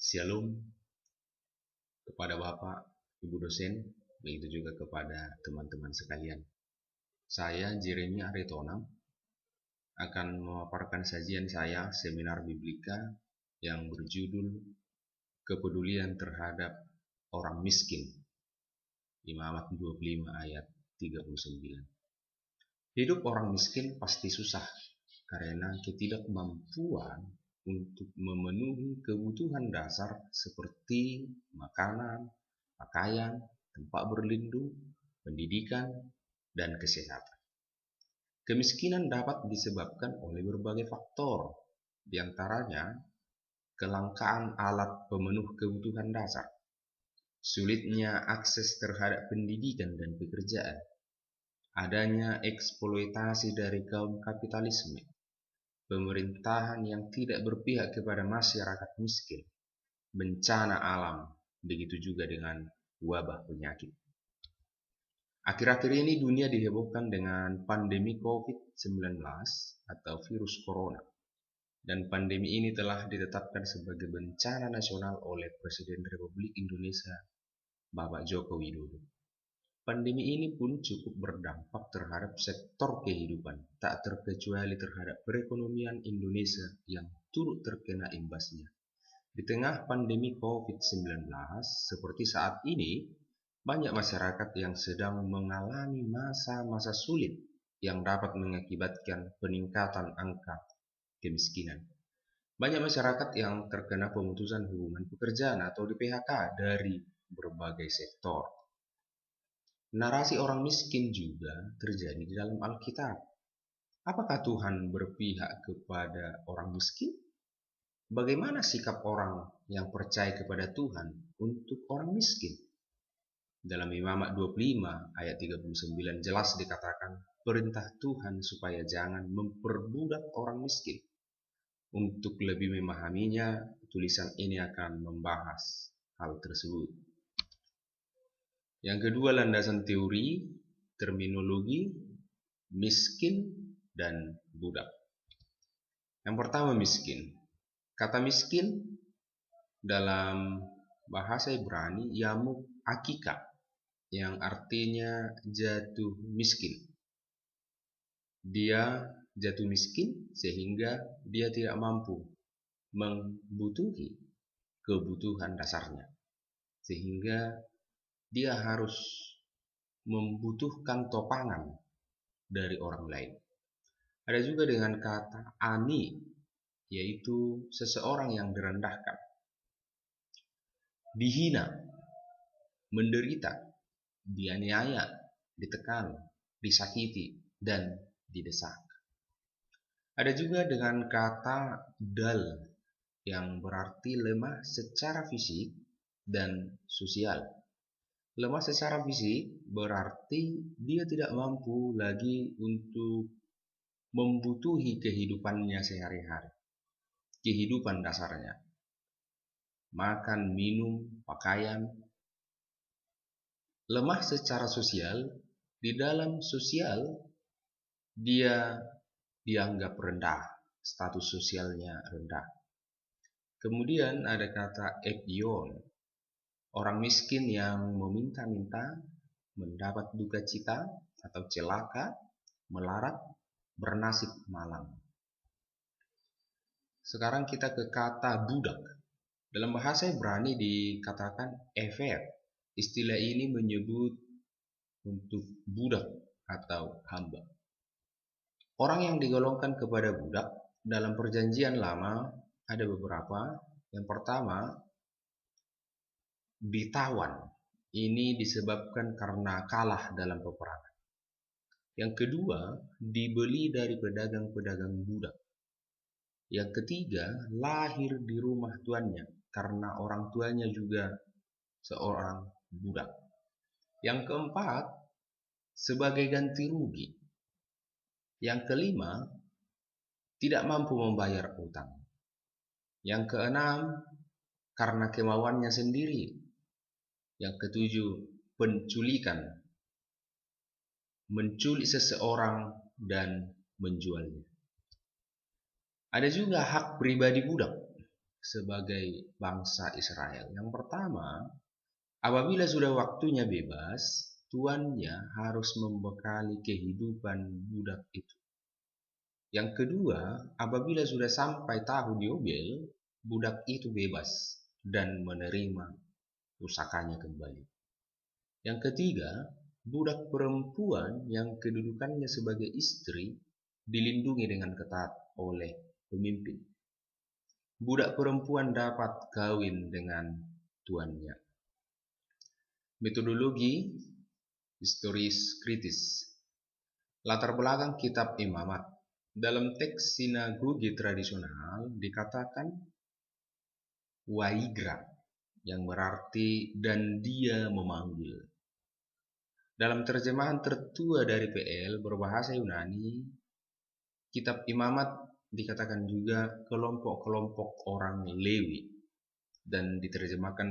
Shalom kepada Bapak, Ibu dosen, begitu juga kepada teman-teman sekalian. Saya Jeremy Aritonang akan memaparkan sajian saya seminar Biblika yang berjudul Kepedulian terhadap orang miskin. Imamat 25 ayat 39. Hidup orang miskin pasti susah karena ketidakmampuan untuk memenuhi kebutuhan dasar seperti makanan, pakaian, tempat berlindung, pendidikan, dan kesehatan. Kemiskinan dapat disebabkan oleh berbagai faktor, di antaranya kelangkaan alat pemenuh kebutuhan dasar, sulitnya akses terhadap pendidikan dan pekerjaan, adanya eksploitasi dari kaum kapitalisme, pemerintahan yang tidak berpihak kepada masyarakat miskin, bencana alam, begitu juga dengan wabah penyakit. Akhir-akhir ini dunia dihebohkan dengan pandemi COVID-19 atau virus corona. Dan pandemi ini telah ditetapkan sebagai bencana nasional oleh Presiden Republik Indonesia, Bapak Joko Widodo. Pandemi ini pun cukup berdampak terhadap sektor kehidupan, tak terkecuali terhadap perekonomian Indonesia yang turut terkena imbasnya. Di tengah pandemi COVID-19 seperti saat ini, banyak masyarakat yang sedang mengalami masa-masa sulit yang dapat mengakibatkan peningkatan angka kemiskinan. Banyak masyarakat yang terkena pemutusan hubungan pekerjaan atau di PHK dari berbagai sektor. Narasi orang miskin juga terjadi di dalam Alkitab. Apakah Tuhan berpihak kepada orang miskin? Bagaimana sikap orang yang percaya kepada Tuhan untuk orang miskin? Dalam Imamat 25 ayat 39 jelas dikatakan perintah Tuhan supaya jangan memperbudak orang miskin. Untuk lebih memahaminya, tulisan ini akan membahas hal tersebut. Yang kedua, landasan teori, terminologi, miskin, dan budak. Yang pertama, miskin. Kata miskin dalam bahasa Ibrani yamuk akika, yang artinya jatuh miskin. Dia jatuh miskin sehingga dia tidak mampu membutuhi kebutuhan dasarnya, sehingga dia harus membutuhkan topangan dari orang lain. Ada juga dengan kata ani, yaitu seseorang yang direndahkan, dihina, menderita, dianiaya, ditekan, disakiti, dan didesak. Ada juga dengan kata dal yang berarti lemah secara fisik dan sosial. Lemah secara fisik berarti dia tidak mampu lagi untuk membutuhi kehidupannya sehari-hari, kehidupan dasarnya, makan, minum, pakaian. Lemah secara sosial, di dalam sosial dia dianggap rendah, status sosialnya rendah. Kemudian ada kata epion, orang miskin yang meminta-minta, mendapat duka cita atau celaka, melarat, bernasib malang. Sekarang kita ke kata budak. Dalam bahasa Ibrani dikatakan eved. Istilah ini menyebut untuk budak atau hamba. Orang yang digolongkan kepada budak dalam perjanjian lama ada beberapa. Yang pertama, ditawan. Ini disebabkan karena kalah dalam peperangan. Yang kedua, dibeli dari pedagang-pedagang budak. Yang ketiga, lahir di rumah tuannya karena orang tuanya juga seorang budak. Yang keempat, sebagai ganti rugi. Yang kelima, tidak mampu membayar utang. Yang keenam, karena kemauannya sendiri. Yang ketujuh, penculikan. Menculik seseorang dan menjualnya. Ada juga hak pribadi budak, sebagai bangsa Israel. Yang pertama, apabila sudah waktunya bebas, tuannya harus membekali kehidupan budak itu. Yang kedua, apabila sudah sampai tahun Yobel, budak itu bebas dan menerima pusakanya kembali. Yang ketiga, budak perempuan yang kedudukannya sebagai istri dilindungi dengan ketat oleh pemimpin. Budak perempuan dapat kawin dengan tuannya. Metodologi historis kritis. Latar belakang kitab Imamat. Dalam teks sinagogi tradisional dikatakan Waigra, yang berarti dan dia memanggil. Dalam terjemahan tertua dari PL berbahasa Yunani, kitab Imamat dikatakan juga kelompok-kelompok orang Lewi, dan diterjemahkan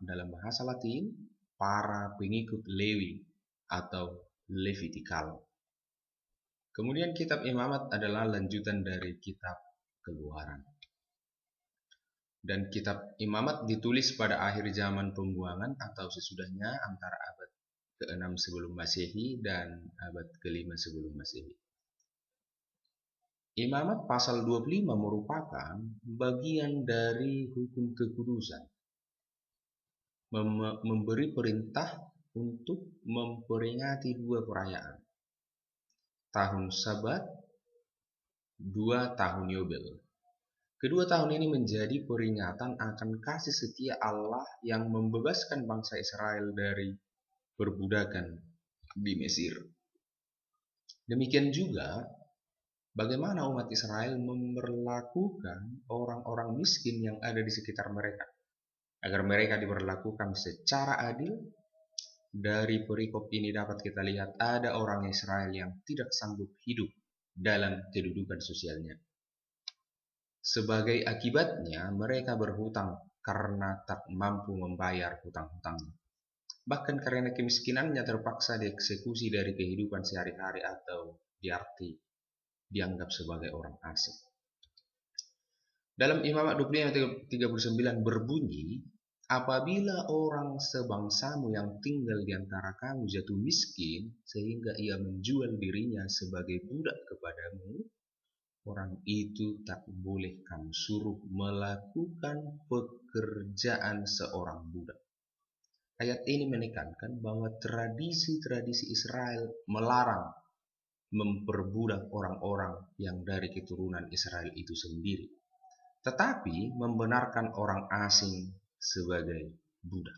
dalam bahasa Latin para pengikut Lewi atau Levitikal. Kemudian kitab Imamat adalah lanjutan dari kitab Keluaran. Dan kitab Imamat ditulis pada akhir zaman pembuangan atau sesudahnya antara abad ke-6 sebelum Masehi dan abad ke-5 sebelum Masehi. Imamat pasal 25 merupakan bagian dari hukum kekudusan, memberi perintah untuk memperingati dua perayaan, tahun Sabat, 2 tahun Yobel. Kedua tahun ini menjadi peringatan akan kasih setia Allah yang membebaskan bangsa Israel dari perbudakan di Mesir. Demikian juga bagaimana umat Israel memperlakukan orang-orang miskin yang ada di sekitar mereka, agar mereka diperlakukan secara adil. Dari perikop ini dapat kita lihat ada orang Israel yang tidak sanggup hidup dalam kedudukan sosialnya. Sebagai akibatnya, mereka berhutang karena tak mampu membayar hutang-hutangnya. Bahkan karena kemiskinannya terpaksa dieksekusi dari kehidupan sehari-hari atau dianggap sebagai orang asing. Dalam Imamat 25:39 berbunyi, apabila orang sebangsamu yang tinggal di antara kamu jatuh miskin sehingga ia menjual dirinya sebagai budak kepadamu, orang itu tak boleh kamu suruh melakukan pekerjaan seorang budak. Ayat ini menekankan bahwa tradisi-tradisi Israel melarang memperbudak orang-orang yang dari keturunan Israel itu sendiri, tetapi membenarkan orang asing sebagai budak.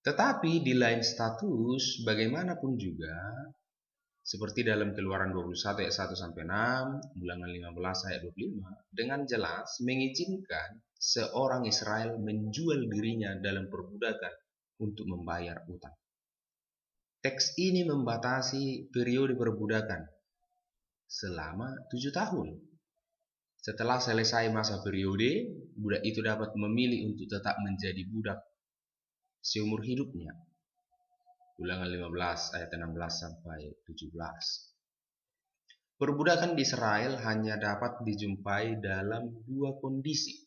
Tetapi di lain status, bagaimanapun juga, seperti dalam Keluaran 21 ayat 1-6, Ulangan 15 ayat 25, dengan jelas mengizinkan seorang Israel menjual dirinya dalam perbudakan untuk membayar utang. Teks ini membatasi periode perbudakan selama 7 tahun. Setelah selesai masa periode, budak itu dapat memilih untuk tetap menjadi budak seumur hidupnya. Ulangan 15 ayat 16-17. Perbudakan di Israel hanya dapat dijumpai dalam dua kondisi,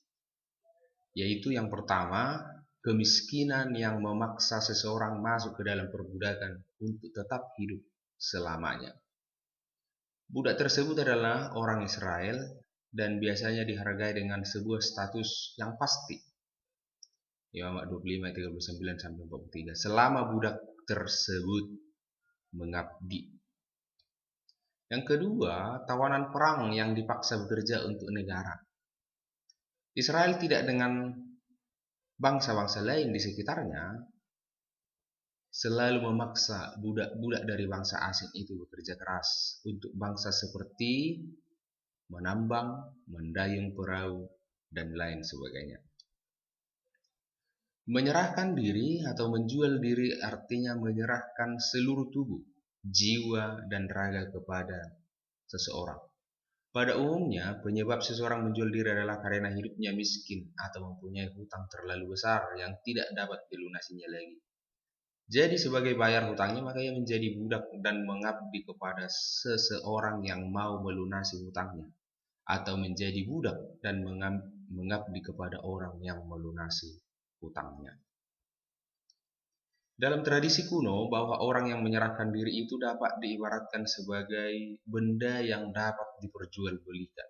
yaitu yang pertama, kemiskinan yang memaksa seseorang masuk ke dalam perbudakan untuk tetap hidup selamanya. Budak tersebut adalah orang Israel dan biasanya dihargai dengan sebuah status yang pasti. Imamat 25:39-43. Selama budak tersebut mengabdi. Yang kedua, tawanan perang yang dipaksa bekerja untuk negara. Israel tidak dengan bangsa-bangsa lain di sekitarnya selalu memaksa budak-budak dari bangsa asing itu bekerja keras untuk bangsa seperti menambang, mendayung perahu, dan lain sebagainya. Menyerahkan diri atau menjual diri artinya menyerahkan seluruh tubuh, jiwa, dan raga kepada seseorang. Pada umumnya, penyebab seseorang menjual diri adalah karena hidupnya miskin atau mempunyai hutang terlalu besar yang tidak dapat dilunasinya lagi. Jadi sebagai bayar hutangnya, maka ia menjadi budak dan mengabdi kepada seseorang yang mau melunasi hutangnya, atau menjadi budak dan mengabdi kepada orang yang melunasi hutangnya. Dalam tradisi kuno, bahwa orang yang menyerahkan diri itu dapat diibaratkan sebagai benda yang dapat diperjualbelikan.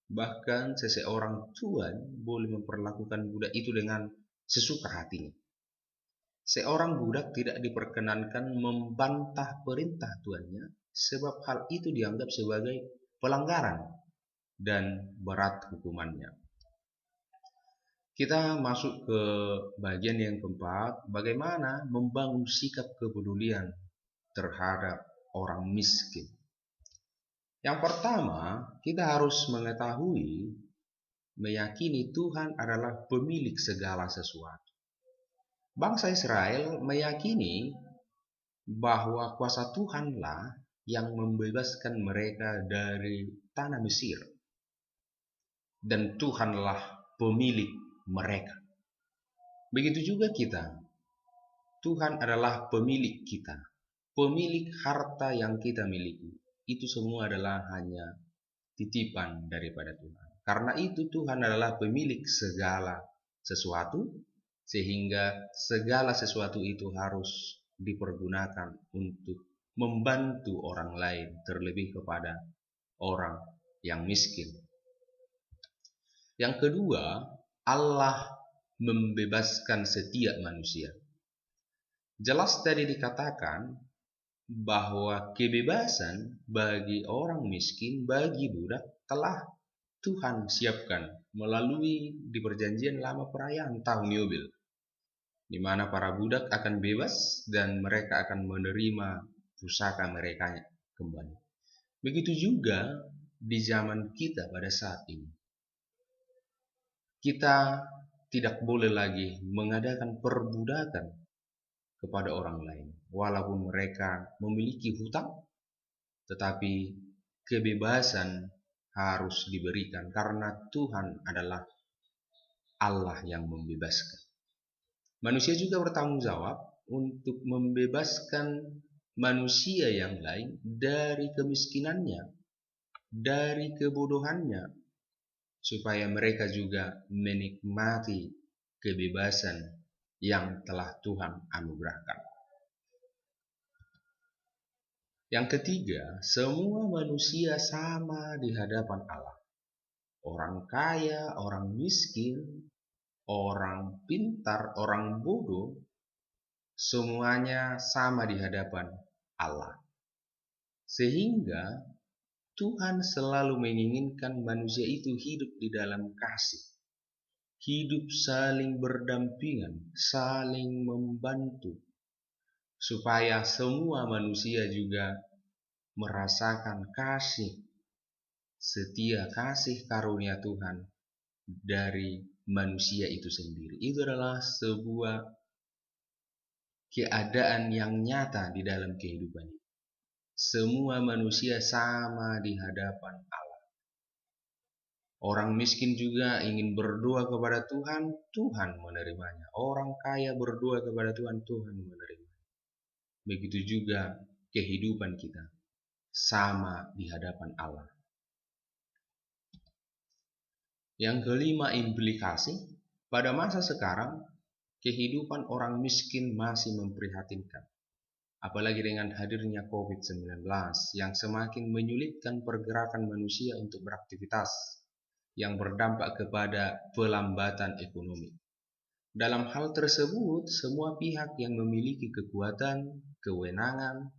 Bahkan seseorang tuan boleh memperlakukan budak itu dengan sesuka hatinya. Seorang budak tidak diperkenankan membantah perintah tuannya, sebab hal itu dianggap sebagai pelanggaran dan berat hukumannya. Kita masuk ke bagian yang keempat, bagaimana membangun sikap kepedulian terhadap orang miskin. Yang pertama, kita harus mengetahui, meyakini Tuhan adalah pemilik segala sesuatu. Bangsa Israel meyakini bahwa kuasa Tuhanlah yang membebaskan mereka dari tanah Mesir, dan Tuhanlah pemilik mereka. Begitu juga kita. Tuhan adalah pemilik kita, pemilik harta yang kita miliki. Itu semua adalah hanya titipan daripada Tuhan. Karena itu Tuhan adalah pemilik segala sesuatu, sehingga segala sesuatu itu harus dipergunakan untuk membantu orang lain, terlebih kepada orang yang miskin. Yang kedua, Allah membebaskan setiap manusia. Jelas tadi dikatakan bahwa kebebasan bagi orang miskin, bagi budak, telah Tuhan siapkan melalui di perjanjian lama perayaan tahun Yubel, di mana para budak akan bebas dan mereka akan menerima pusaka mereka kembali. Begitu juga di zaman kita pada saat ini. Kita tidak boleh lagi mengadakan perbudakan kepada orang lain, walaupun mereka memiliki hutang, tetapi kebebasan harus diberikan karena Tuhan adalah Allah yang membebaskan. Manusia juga bertanggung jawab untuk membebaskan manusia yang lain dari kemiskinannya, dari kebodohannya, supaya mereka juga menikmati kebebasan yang telah Tuhan anugerahkan. Yang ketiga, semua manusia sama di hadapan Allah. Orang kaya, orang miskin, orang pintar, orang bodoh, semuanya sama di hadapan Allah. Sehingga Tuhan selalu menginginkan manusia itu hidup di dalam kasih, hidup saling berdampingan, saling membantu, supaya semua manusia juga merasakan kasih setia, kasih karunia Tuhan dari manusia itu sendiri. Itu adalah sebuah keadaan yang nyata di dalam kehidupan ini. Semua manusia sama di hadapan Allah. Orang miskin juga ingin berdoa kepada Tuhan, Tuhan menerimanya. Orang kaya berdoa kepada Tuhan, Tuhan menerimanya. Begitu juga kehidupan kita, sama di hadapan Allah. Yang kelima, implikasi. Pada masa sekarang, kehidupan orang miskin masih memprihatinkan. Apalagi dengan hadirnya COVID-19 yang semakin menyulitkan pergerakan manusia untuk beraktivitas, yang berdampak kepada pelambatan ekonomi. Dalam hal tersebut, semua pihak yang memiliki kekuatan, kewenangan,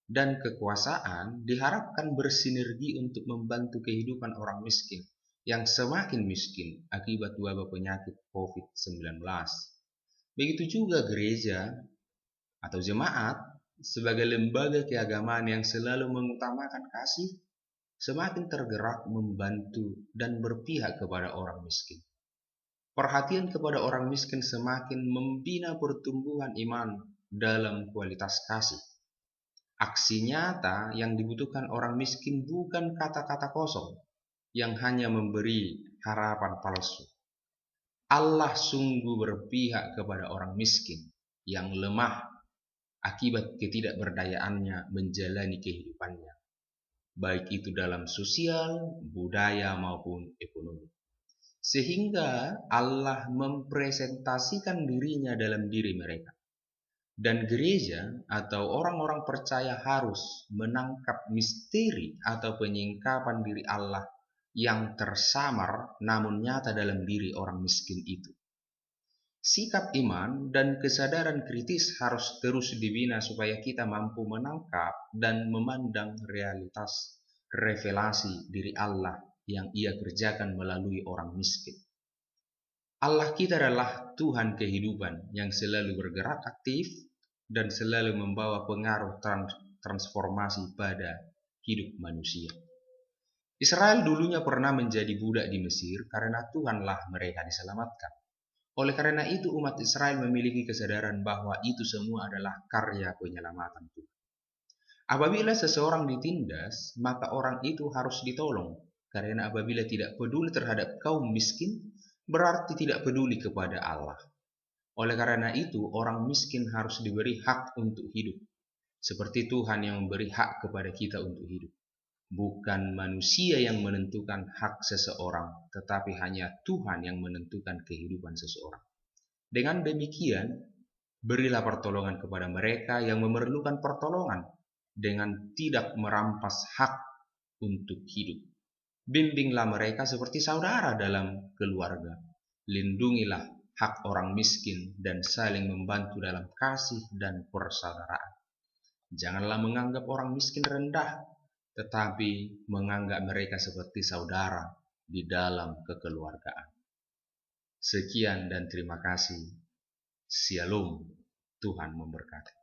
dan kekuasaan diharapkan bersinergi untuk membantu kehidupan orang miskin yang semakin miskin akibat wabah penyakit COVID-19. Begitu juga gereja atau jemaat sebagai lembaga keagamaan yang selalu mengutamakan kasih, semakin tergerak membantu dan berpihak kepada orang miskin. Perhatian kepada orang miskin semakin membina pertumbuhan iman dalam kualitas kasih. Aksi nyata yang dibutuhkan orang miskin bukan kata-kata kosong yang hanya memberi harapan palsu. Allah sungguh berpihak kepada orang miskin yang lemah akibat ketidakberdayaannya menjalani kehidupannya, baik itu dalam sosial, budaya, maupun ekonomi. sehingga Allah mempresentasikan dirinya dalam diri mereka. Dan gereja atau orang-orang percaya harus menangkap misteri atau penyingkapan diri Allah yang tersamar namun nyata dalam diri orang miskin itu. Sikap iman dan kesadaran kritis harus terus dibina supaya kita mampu menangkap dan memandang realitas revelasi diri Allah yang Ia kerjakan melalui orang miskin. Allah kita adalah Tuhan kehidupan yang selalu bergerak aktif dan selalu membawa pengaruh transformasi pada hidup manusia. Israel dulunya pernah menjadi budak di Mesir karena Tuhanlah mereka diselamatkan. Oleh karena itu umat Israel memiliki kesadaran bahwa itu semua adalah karya penyelamatan Tuhan. Apabila seseorang ditindas, maka orang itu harus ditolong. Karena apabila tidak peduli terhadap kaum miskin, berarti tidak peduli kepada Allah. Oleh karena itu, orang miskin harus diberi hak untuk hidup. Seperti Tuhan yang memberi hak kepada kita untuk hidup. Bukan manusia yang menentukan hak seseorang, tetapi hanya Tuhan yang menentukan kehidupan seseorang. Dengan demikian, berilah pertolongan kepada mereka yang memerlukan pertolongan dengan tidak merampas hak untuk hidup. Bimbinglah mereka seperti saudara dalam keluarga. Lindungilah hak orang miskin dan saling membantu dalam kasih dan persaudaraan. Janganlah menganggap orang miskin rendah, tetapi menganggap mereka seperti saudara di dalam kekeluargaan. Sekian dan terima kasih. Shalom. Tuhan memberkati.